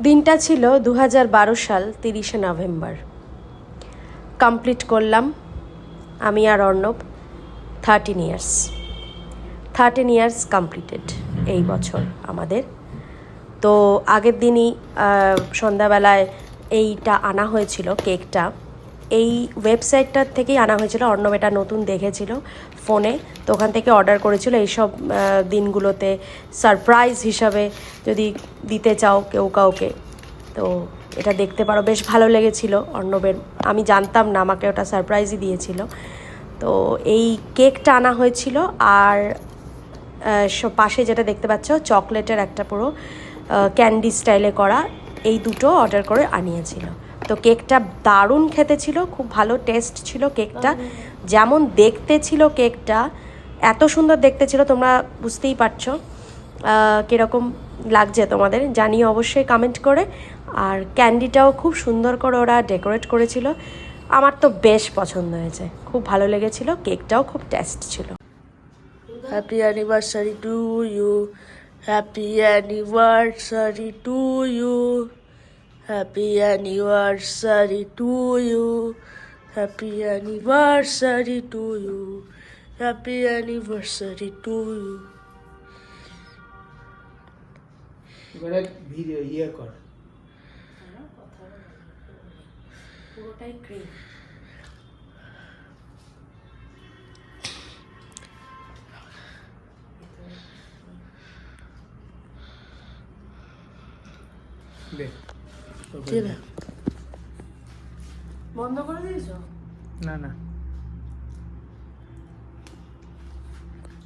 দিনটা ছিল 2012 সাল 30শে নভেম্বর। কমপ্লিট করলাম আমি আর অর্ণব 13 ইয়ার্স কমপ্লিটেড এই বছর আমাদের। তো আগের দিনই সন্ধ্যাবেলায় এইটা আনা হয়েছিল, কেকটা এই ওয়েবসাইটটার থেকেই আনা হয়েছিল। অর্ণব এটা নতুন দেখেছিল ফোনে, তো ওখান থেকে অর্ডার করেছিল। এইসব দিনগুলোতে সারপ্রাইজ হিসাবে যদি দিতে চাও কেউ কাউকে, তো এটা দেখতে পারো। বেশ ভালো লেগেছিল অর্ণবের, আমি জানতাম না, আমাকে ওটা সারপ্রাইজই দিয়েছিল। তো এই কেকটা আনা হয়েছিল, আর পাশে যেটা দেখতে পাচ্ছ চকলেটের একটা পুরো ক্যান্ডি স্টাইলে করা, এই দুটো অর্ডার করে আনিয়েছিল। তো কেকটা দারুণ খেতে ছিল, খুব ভালো টেস্ট ছিল কেকটা। যেমন দেখতে ছিল কেকটা, এত সুন্দর দেখতে ছিল, তোমরা বুঝতেই পারছো কীরকম লাগছে তোমাদের, জানিয়ে অবশ্যই কমেন্ট করে। আর ক্যান্ডিটাও খুব সুন্দর করে ওরা ডেকোরেট করেছিল, আমার তো বেশ পছন্দ হয়েছে, খুব ভালো লেগেছিল। কেকটাও খুব টেস্ট ছিল। Happy anniversary to you, happy anniversary to you, happy anniversary to you, happy anniversary to you, happy anniversary to you. এবারে ভিডিও কর, পুরোটাই ক্রিম। বন্ধ করে দিয়েছো? না না,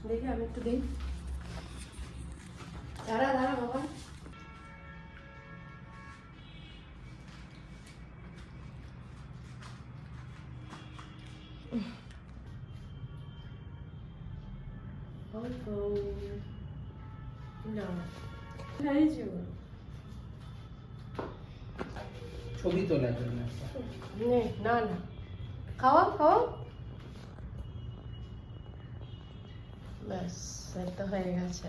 দেখি আমি একটু দিই। দাঁড়া বাবা। ছবি তোলার জন্য না না, খাওয়া ব্যাস, তো হয়ে গেছে।